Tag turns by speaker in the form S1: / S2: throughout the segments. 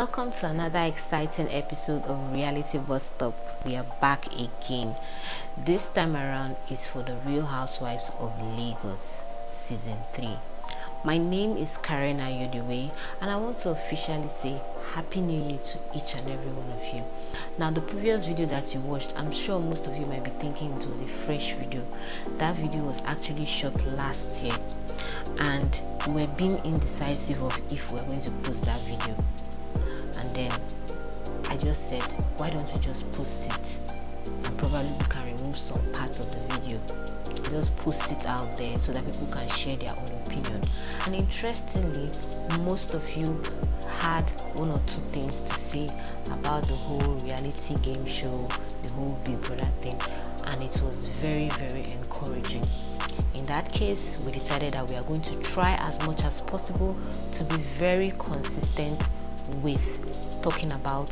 S1: Welcome to another exciting episode of Reality Bus Stop. We are back again. This time around is for the Real Housewives of Lagos Season 3. My name is Karen Ayodiwe and I want to officially say Happy New Year to each and every one of you. Now, the previous video that you watched, I'm sure most of you might be thinking it was a fresh video. That video was actually shot last year and we were being indecisive of if we were going to post that video. And then I just said, why don't we just post it and probably we can remove some parts of the video, just post it out there so that people can share their own opinion. And interestingly, most of you had one or two things to say about the whole reality game show, the whole Big Brother thing, and it was very, very encouraging. In that case, we decided that we are going to try as much as possible to be very consistent with talking about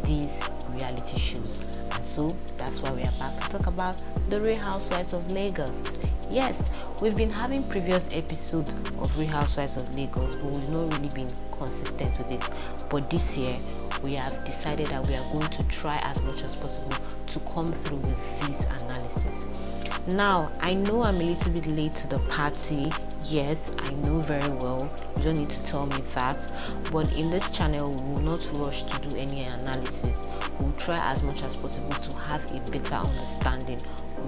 S1: these reality shows, and so that's why we are back to talk about the Real Housewives of Lagos. Yes, we've been having previous episodes of Real Housewives of Lagos, but we've not really been consistent with it. But this year we have decided that we are going to try as much as possible to come through with these analysis. Now, I know I'm a little bit late to the party. Yes, I know very well. You don't need to tell me that. But in this channel, we will not rush to do any analysis. We'll try as much as possible to have a better understanding,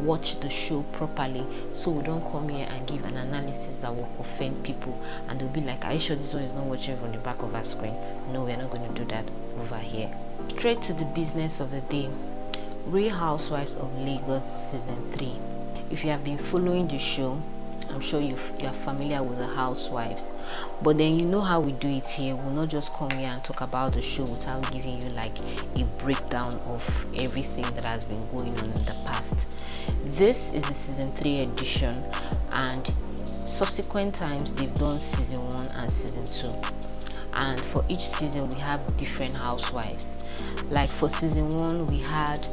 S1: watch the show properly, so we don't come here and give an analysis that will offend people and they'll be like, are you sure this one is not watching from the back of our screen? No, we're not going to do that over here. Straight to the business of the day. Real Housewives of Lagos Season 3. If you have been following the show, I'm sure you're familiar with the housewives, but then you know how we do it here. We'll not just come here and talk about the show without giving you like a breakdown of everything that has been going on in the past. This is the Season 3 edition, and subsequent times they've done Season 1 and Season 2, and for each season we have different housewives. Like for Season 1 we had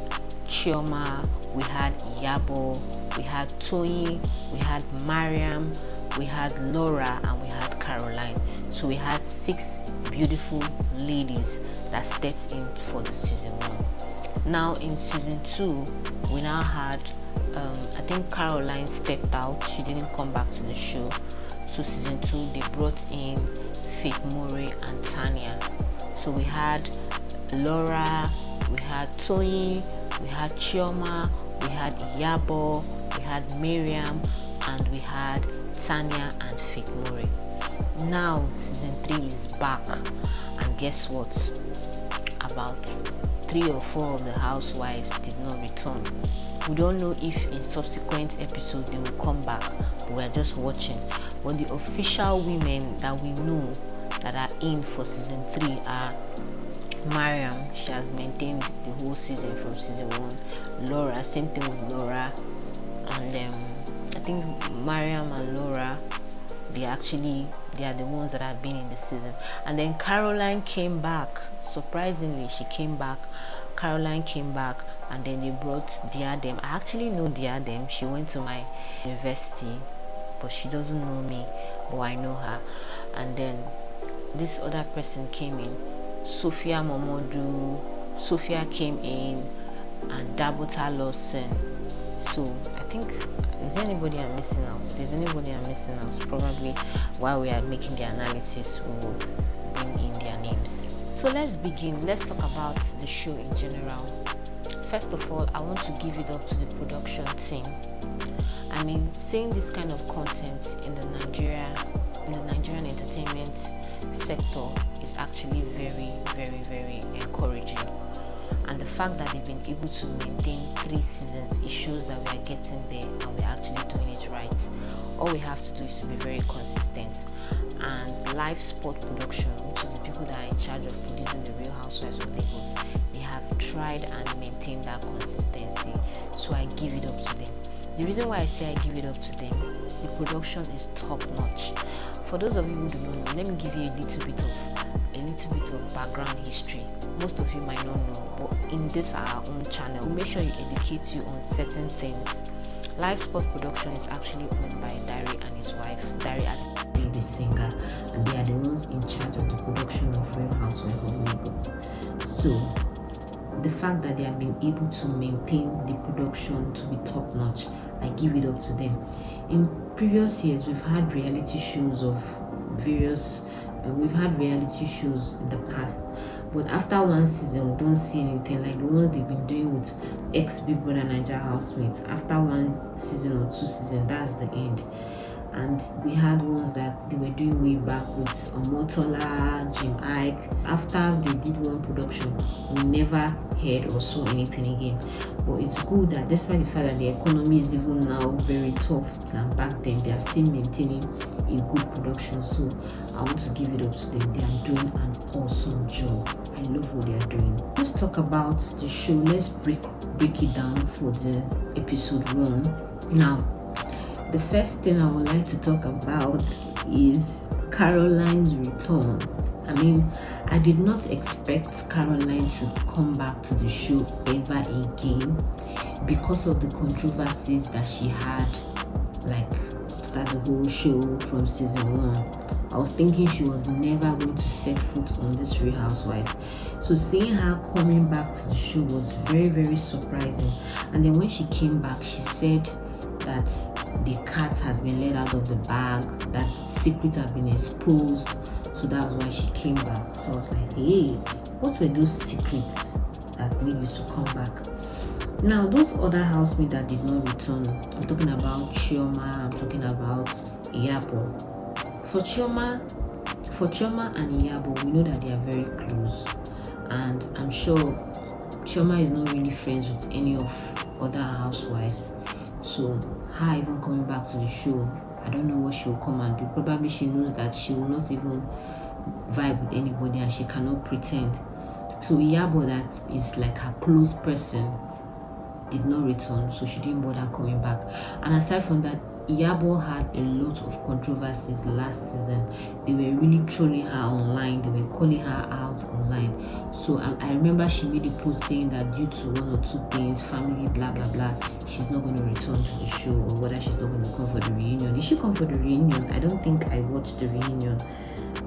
S1: Chioma, we had Iyabo, we had Toyin, we had Mariam, we had Laura, and we had Caroline. So we had 6 beautiful ladies that stepped in for the Season 1. Now in Season 2, we now had, I think Caroline stepped out. She didn't come back to the show. So Season 2, they brought in Faith Murray and Tanya. So we had Laura, we had Toyin, we had Chioma, we had Iyabo, we had Miriam, and we had Tanya and Faith Murray. Now Season 3 is back, and guess what? About 3 or 4 of the housewives did not return. We don't know if in subsequent episodes they will come back, but we are just watching. But the official women that we know that are in for Season 3 are Mariam. She has maintained the whole season from Season 1. Laura, same thing with Laura, and I think Mariam and Laura, they are the ones that have been in the season. And then Caroline came back. Surprisingly, she came back. Caroline came back, and then they brought Diadem. I actually know Diadem. She went to my university, but she doesn't know me, but I know her. And then this other person came in, Sophia Momodu. Sophia came in, and Dabota Lawson. So I think, is there anybody I'm missing out? If there's anybody I'm missing out, probably while we are making the analysis we will bring in their names. So let's begin. Let's talk about the show in general. First of all, I want to give it up to the production team. I mean, seeing this kind of content in the Nigerian entertainment sector is actually very, very, very encouraging. And the fact that they've been able to maintain 3 seasons, it shows that we are getting there and we're actually doing it right. All we have to do is to be very consistent. And Live Sport Production, which is the people that are in charge of producing the Real Housewives of Lagos, they have tried and maintained that consistency. So I give it up to them. The reason why I say I give it up to them, the production is top notch. For those of you who do not know, let me give you a little bit of background history. Most of you might not know, but in this our own channel, we make sure you educate you on certain things. Live Sport Production is actually owned by Dari and his wife, Dari Adewale, actually the singer, and they are the ones in charge of the production of Real Housewives of Lagos. So the fact that they have been able to maintain the production to be top notch, I give it up to them. In previous years, we've had reality shows of various we've had reality shows in the past, but after one season we don't see anything like the ones they've been doing with ex Big Brother Nigeria housemates. After one season or two seasons, that's the end. And we had ones that they were doing way back with Omotola, Jim Ike. After they did one production, we never heard or saw anything again. But it's good that despite the fact that the economy is even now very tough than back then, they are still maintaining a good production. So I want to give it up to them. They are doing an awesome job. I love what they are doing. Let's talk about the show. Let's break it down for the episode 1. Now, the first thing I would like to talk about is Caroline's return. I mean, I did not expect Caroline to come back to the show ever again because of the controversies that she had, like after the whole show from season 1. I was thinking she was never going to set foot on this Real Housewife. So seeing her coming back to the show was very, very surprising. And then when she came back, she said that the cat has been let out of the bag, that secrets have been exposed. So that was why she came back. So I was like, hey, what were those secrets that made you to come back? Now, those other housemates that did not return, I'm talking about Chioma, I'm talking about Iyabo. For Chioma and Iyabo, we know that they are very close. And I'm sure Chioma is not really friends with any of other housewives. So her even coming back to the show, I don't know what she will come and do. Probably she knows that she will not even vibe with anybody and she cannot pretend. So Iyabo, that is like her close person, did not return, so she didn't bother coming back. And aside from that, Iyabo had a lot of controversies last season. They were really trolling her online. They were calling her out online. So I remember she made a post saying that due to one or two things, family, blah blah blah, she's not going to return to the show, or whether she's not going to come for the reunion. Did she come for the reunion? I don't think I watched the reunion.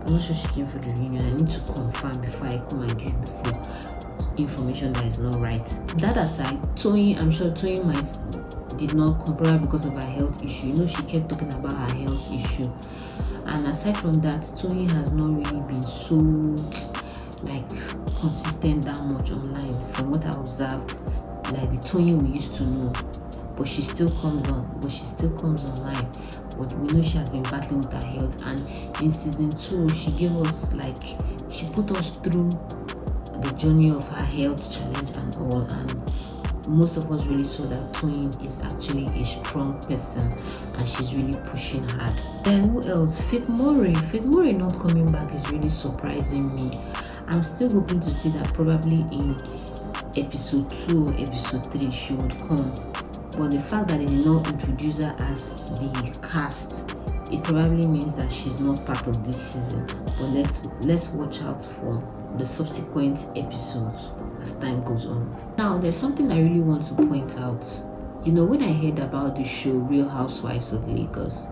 S1: I'm not sure she came for the reunion. I need to confirm before I come and give people information that is not right. That aside, Toyin, I'm sure Toyin did not come probably because of her health issue. You know, she kept talking about her health issue. And aside from that, Toyin has not really been so like consistent that much online from what I observed, like the Toyin we used to know. But she still comes online. But we know she has been battling with her health, and in season 2 she gave us she put us through the journey of her health challenge and all, and most of us really saw that Toyin is actually a strong person and she's really pushing hard. Then who else? Faith Murray not coming back is really surprising me. I'm still hoping to see that probably in episode 2 or episode 3 she would come. But the fact that they did not introduce her as the cast, it probably means that she's not part of this season. But let's watch out for the subsequent episodes as time goes on. Now, there's something I really want to point out. You know, when I heard about the show Real Housewives of Lagos,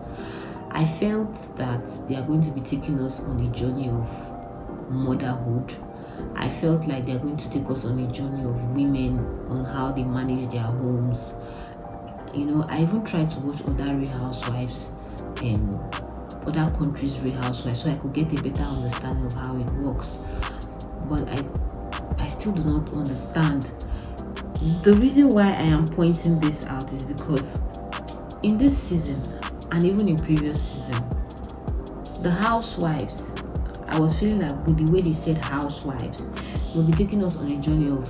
S1: I felt that they are going to be taking us on a journey of motherhood. I felt like they're going to take us on a journey of women, on how they manage their homes. You know, I even tried to watch other Real Housewives and other countries' Real Housewives so I could get a better understanding of how it works. But I still do not understand. The reason why I am pointing this out is because in this season and even in previous season, the housewives, I was feeling like with the way they said housewives, will be taking us on a journey of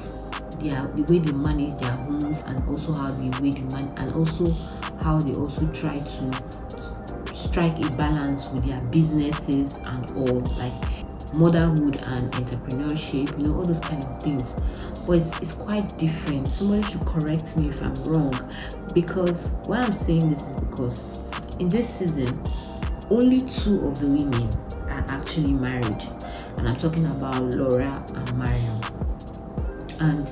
S1: the way they manage their homes, and also how and also how they also try to strike a balance with their businesses and all, like motherhood and entrepreneurship, you know, all those kind of things. But it's quite different. Somebody should correct me if I'm wrong, because why I'm saying this is because in this season only 2 of the women are actually married, and I'm talking about Laura and Mariam. And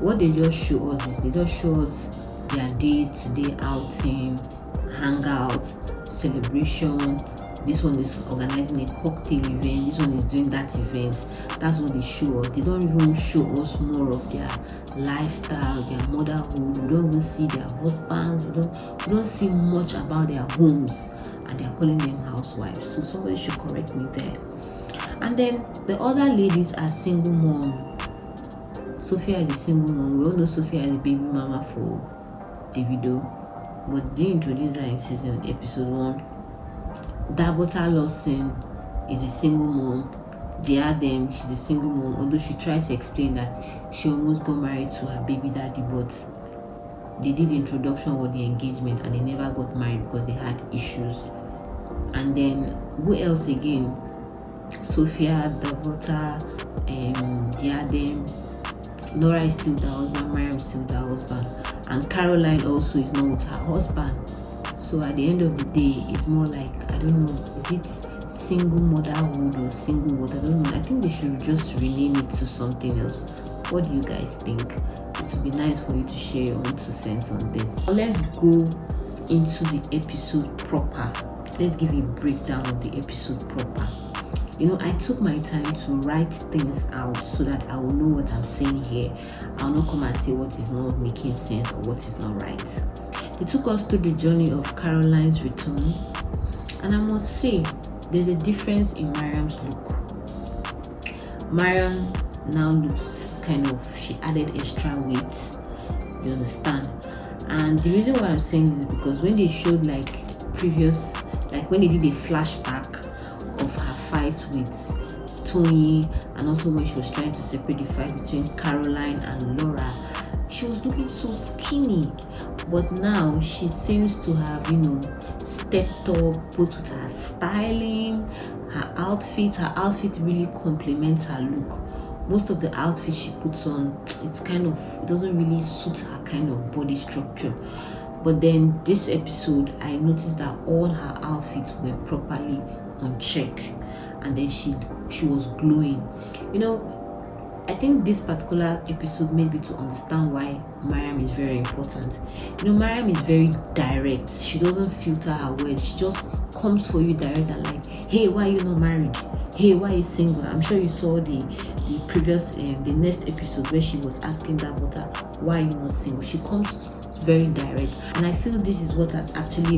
S1: what they just show us is they just show us their day-to-day outing, hangout, celebration, this one is organizing a cocktail event, this one is doing that event. That's what they show us. They don't even show us more of their lifestyle, their motherhood. We don't even see their husbands. We don't see much about their homes, and they're calling them housewives. So somebody should correct me there. And then the other ladies are single mom. Sophia is a single mom. We all know Sophia is a baby mama for Davido, but they introduced her in episode 1. Dabota Lawson is a single mom. Diadem, she's a single mom, although she tried to explain that she almost got married to her baby daddy, but they did the introduction or the engagement and they never got married because they had issues. And then who else again? Sophia, Dabota, Diadem, Laura is still the husband, Mariam is still the husband, and Caroline also is not with her husband. So at the end of the day, it's more like, I don't know, is it single motherhood or single what? I don't know. I think they should just rename it to something else. What do you guys think? It would be nice for you to share your own 2 cents on this. Let's go into the episode proper. Let's give a breakdown of the episode proper. I took my time to write things out so that I will know what I'm saying here. I'll not come and say what is not making sense or what is not right. They took us through the journey of Caroline's return, and I must say there's a difference in Mariam's look. Mariam now looks she added extra weight, you understand? And the reason why I'm saying this is because when they showed when they did a flashback of her fight with Tony, and also when she was trying to separate the fight between Caroline and Laura, she was looking so skinny. But now she seems to have, stepped up, both with her styling, her outfit. Her outfit really complements her look. Most of the outfits she puts on, it doesn't really suit her kind of body structure. But then this episode, I noticed that all her outfits were properly on check, and then she was glowing. I think this particular episode made me to understand why Mariam is very important. Mariam is very direct. She doesn't filter her words. She just comes for you direct and like, hey, why are you not married? Hey, why are you single? I'm sure you saw the previous, the next episode where she was asking Dabota, why are you not single? She comes very direct. And I feel this is what has actually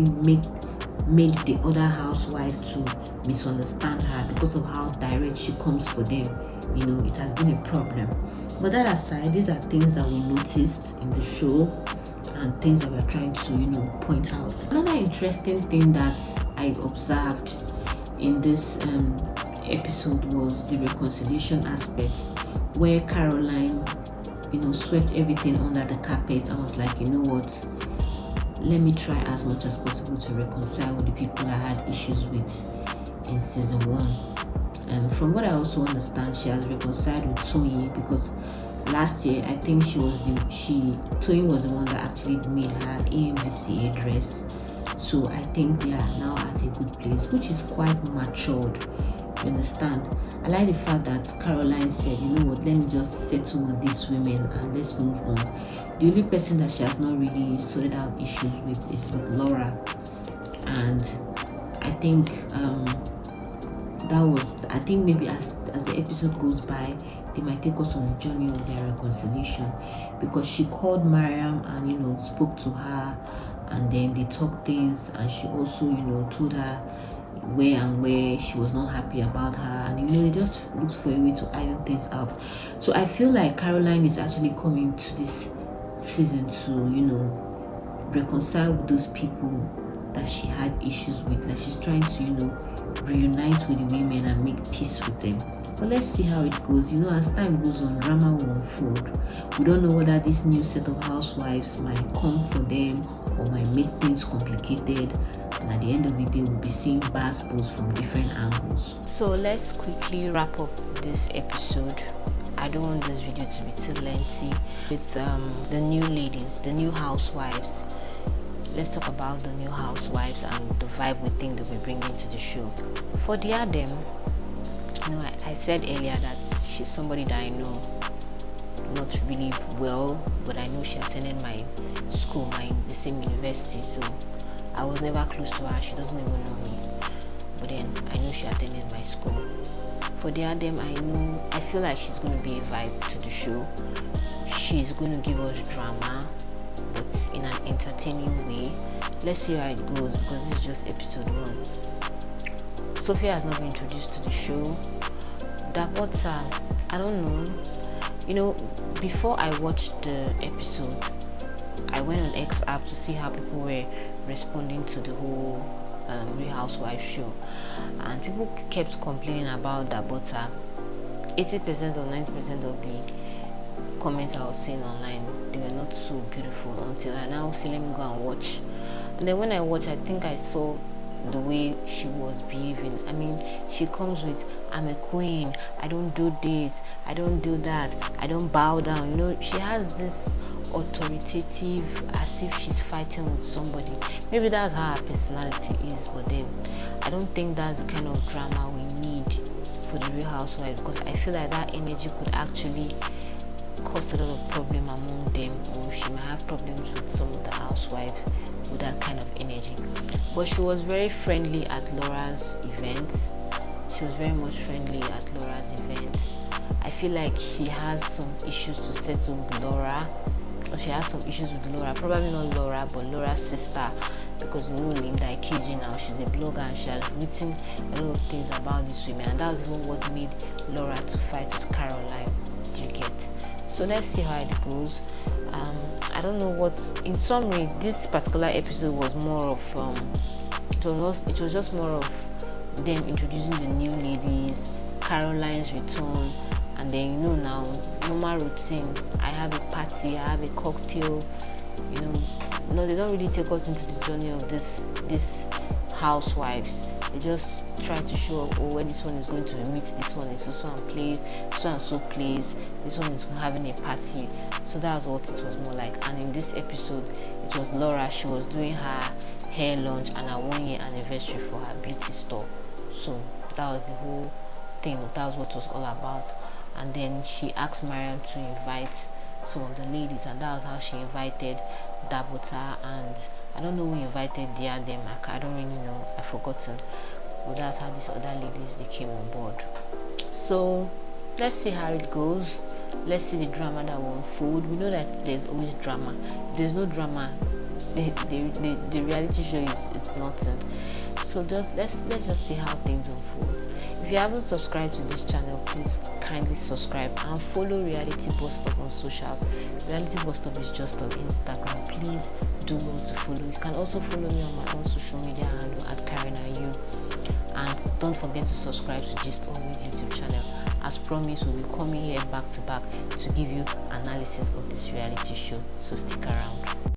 S1: made the other housewives to misunderstand her, because of how direct she comes for them. It has been a problem. But that aside, these are things that we noticed in the show and things that we're trying to point out. Another interesting thing that I observed in this episode was the reconciliation aspect, where Caroline swept everything under the carpet and was like, what, let me try as much as possible to reconcile with the people I had issues with in season 1. And from what I also understand, she has reconciled with Tony, because last year I think Tony was the one that actually made her AMVCA dress. So I think they are now at a good place, which is quite matured. You understand? I like the fact that Caroline said, what, let me just settle with these women and let's move on. The only person that she has not really sorted out issues with is with Laura. And I think I think maybe as the episode goes by, they might take us on a journey of their reconciliation, because she called Mariam and spoke to her, and then they talked things, and she also told her where she was not happy about her, and they just looked for a way to iron things out. So I feel like Caroline is actually coming to this season to reconcile with those people that she had issues with. Like, she's trying to reunite with the women and make peace with them. But let's see how it goes. As time goes on, drama will unfold. We don't know whether this new set of housewives might come for them or might make things complicated, and at the end of the day we'll be seeing basketballs from different angles. So let's quickly wrap up this episode. I don't want this video to be too lengthy. With the new ladies, the new housewives. Let's talk about the new housewives and the vibe we think they'll be bringing to the show. For Diadem, I said earlier that she's somebody that I know not really well, but I know she attended my school, the same university, so I was never close to her. She doesn't even know me. but then I know she attended my school. For the Adam, I feel like she's going to be a vibe to the show. She's going to give us drama, but in an entertaining way. Let's see how it goes, because this is just episode 1. Sophia has not been introduced to the show. Dabota, I don't know. Before I watched the episode, I went on X app to see how people were responding to the whole Real Housewives show, and people kept complaining about Dabota. 80% or 90% of the comments I was seeing online, they were not so beautiful, until I now say let me go and watch. And then when I watched, I think I saw the way she was behaving. I mean, she comes with, I'm a queen, I don't do this, I don't do that, I don't bow down. She has this authoritative, as if she's fighting with somebody. Maybe that's how her personality is, but then I don't think that's the kind of drama we need for the Real Housewives, because I feel like that energy could actually cause a lot of problem among them, or she might have problems with some of the housewives with that kind of energy. But she was very friendly at Laura's events. She was very much friendly at Laura's events. I feel like she has some issues to settle with Laura, or she has some issues with Laura, probably not Laura, but Laura's sister, because Linda Ikeji now, she's a blogger and she has written a lot of things about these women, and that was even what made Laura to fight with Caroline. Do you get? So let's see how it goes. I don't know what. In summary, this particular episode was more of it was just more of them introducing the new ladies, Caroline's return, and then now normal routine. I have a party, I have a cocktail. No, they don't really take us into the journey of this housewives. They just try to show up, where this one is going to meet this one in so and place, so and so place, this one is having a party. So that was what it was more like. And in this episode, it was Laura. She was doing her hair launch and her 1-year anniversary for her beauty store. So that was the whole thing. That was what it was all about. And then she asked Mariam to invite some of the ladies, and that was how she invited Dabota, and I don't know who invited the Adam. I don't really know, I've forgotten. But that's how these other ladies, they came on board. So let's see how it goes. Let's see the drama that will unfold. We know that there's always drama. If there's no drama, the reality show is nothing. So let's just see how things unfold. If you haven't subscribed to this channel, please kindly subscribe and follow Reality Bus Stop on socials. Reality Bus Stop is just on Instagram. Please do well to follow. You can also follow me on my own social media handle at KarinaYou. And don't forget to subscribe to Gist Always YouTube channel. As promised, we'll be coming here back to back to give you analysis of this reality show. So stick around.